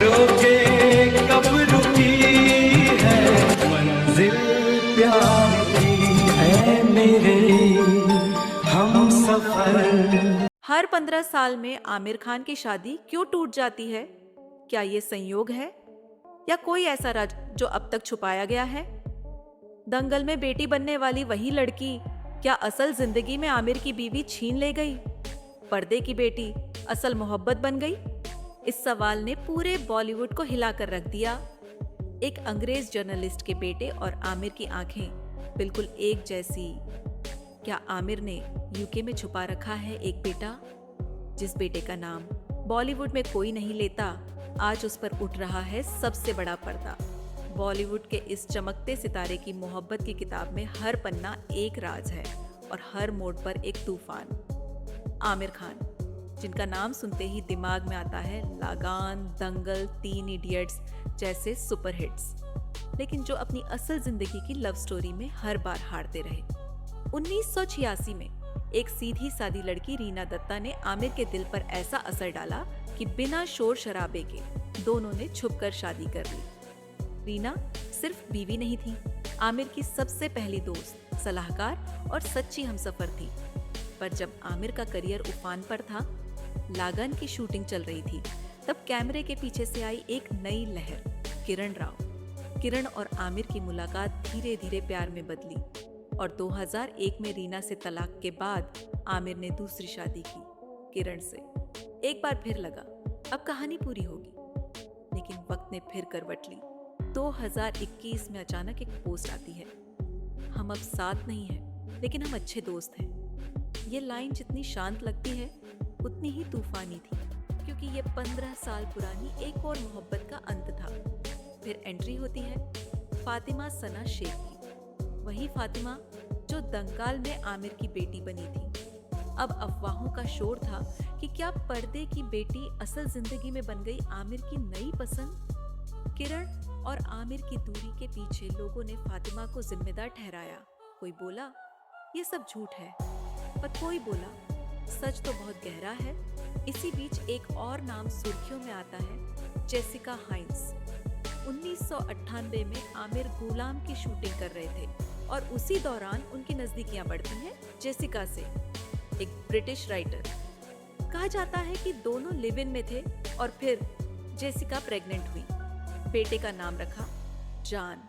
रोके कब रुकी है मंजिल प्यार की है मेरे हम सफर। हर 15 साल में आमिर खान की शादी क्यों टूट जाती है? क्या ये संयोग है या कोई ऐसा राज जो अब तक छुपाया गया है? दंगल में बेटी बनने वाली वही लड़की क्या असल जिंदगी में आमिर की बीवी छीन ले गई? पर्दे की बेटी असल मोहब्बत बन गई? इस सवाल ने पूरे बॉलीवुड को हिलाकर रख दिया। एक अंग्रेज जर्नलिस्ट के बेटे और आमिर की आंखें बिल्कुल एक जैसी। क्या आमिर ने यूके में छुपा रखा है एक बेटा, जिस बेटे का नाम बॉलीवुड में कोई नहीं लेता? आज उस पर उठ रहा है सबसे बड़ा पर्दा। बॉलीवुड के इस चमकते सितारे की मोहब्बत की किताब में हर पन्ना एक राज है और हर मोड़ पर एक तूफान। आमिर खान, जिनका नाम सुनते ही दिमाग में आता है लगान, दंगल, 3 इडियट्स जैसे सुपरहिट्स, लेकिन जो अपनी असल जिंदगी की लव स्टोरी में हर बार हारते रहे। 1986 में एक सीधी सादी लड़की रीना दत्ता ने आमिर के दिल पर ऐसा असर डाला कि बिना शोर शराबे के दोनों ने छुपकर शादी कर ली। रीना सिर्फ बीवी नहीं थी, आमिर की सबसे पहली दोस्त, सलाहकार और सच्ची हमसफर थी। पर जब आमिर का करियर उफान पर था, लागन की शूटिंग चल रही थी, तब कैमरे के पीछे से आई एक नई लहर, किरण राव। किरण और आमिर की मुलाकात धीरे धीरे प्यार में बदली और 2001 में रीना से तलाक के बाद आमिर ने दूसरी शादी की, किरण से। एक बार फिर लगा अब कहानी पूरी होगी, लेकिन वक्त ने फिर करवट ली। 2021 में अचानक एक पोस्ट आती है, हम अब साथ नहीं हैं, लेकिन हम अच्छे दोस्त हैं। ये लाइन जितनी शांत लगती है उतनी ही तूफानी थी, क्योंकि ये 15 साल पुरानी एक और मोहब्बत का अंत था। फिर एंट्री होती है फातिमा सना शेख की, वही फातिमा जो दंगाल में आमिर की बेटी बनी थी। अब अफवाहों का शोर था कि क्या पर्दे की बेटी असल जिंदगी में बन गई आमिर की नई पसंद। किरण और आमिर की दूरी के पीछे लोगों ने फातिमा को जिम्मेदार ठहराया। कोई बोला ये सब झूठ है, पर कोई बोला सच तो बहुत गहरा है। इसी बीच एक और नाम सुर्खियों में आता है, जेसिका हाइंस। 1998 में आमिर गुलाम की शूटिंग कर रहे थे और उसी दौरान उनकी नजदीकियां बढ़ती हैं जेसिका से, एक ब्रिटिश राइटर। कहा जाता है कि दोनों लिव इन में थे और फिर जेसिका प्रेग्नेंट हुई। बेटे का नाम रखा जान।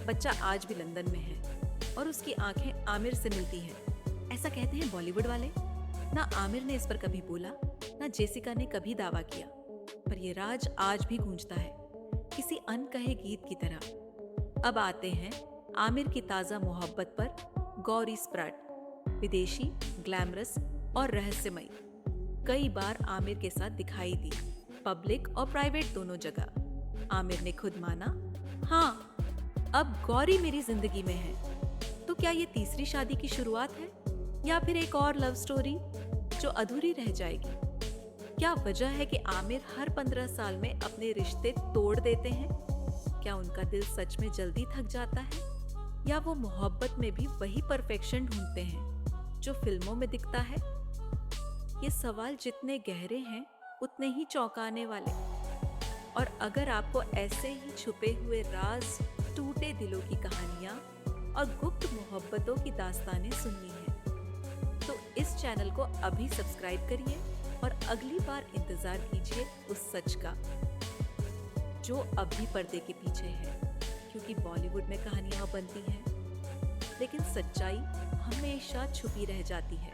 बच्चा आज भी लंदन में है और उसकी आंखें आमिर से मिलती हैं, ऐसा कहते हैं बॉलीवुड वाले। ना आमिर ने इस पर कभी बोला, ना जेसिका ने कभी दावा किया, पर ये राज आज भी गूंजता है किसी अनकहे गीत की तरह। अब आते हैं आमिर की ताजा मोहब्बत पर। गौरी स्प्राट, विदेशी, ग्लैमरस और रहस्यमयी, कई बार आमिर के साथ दिखाई दी, पब्लिक और प्राइवेट दोनों जगह। आमिर ने खुद माना, हाँ अब गौरी मेरी जिंदगी में है। तो क्या ये तीसरी शादी की शुरुआत है या फिर एक और लव स्टोरी जो अधूरी रह जाएगी? क्या वजह है कि आमिर हर 15 साल में अपने रिश्ते तोड़ देते हैं? क्या उनका दिल सच में जल्दी थक जाता है या वो मोहब्बत में भी वही परफेक्शन ढूंढते हैं जो फिल्मों में दिखता है? ये सवाल जितने गहरे हैं उतने ही चौंकाने वाले। और अगर आपको ऐसे ही छुपे हुए राज, टूटे दिलों की कहानियां और गुप्त मोहब्बतों की दास्तानें सुननी है, तो इस चैनल को अभी सब्सक्राइब करिए और अगली बार इंतजार कीजिए उस सच का जो अभी पर्दे के पीछे है। क्योंकि बॉलीवुड में कहानियां बनती हैं, लेकिन सच्चाई हमेशा छुपी रह जाती है।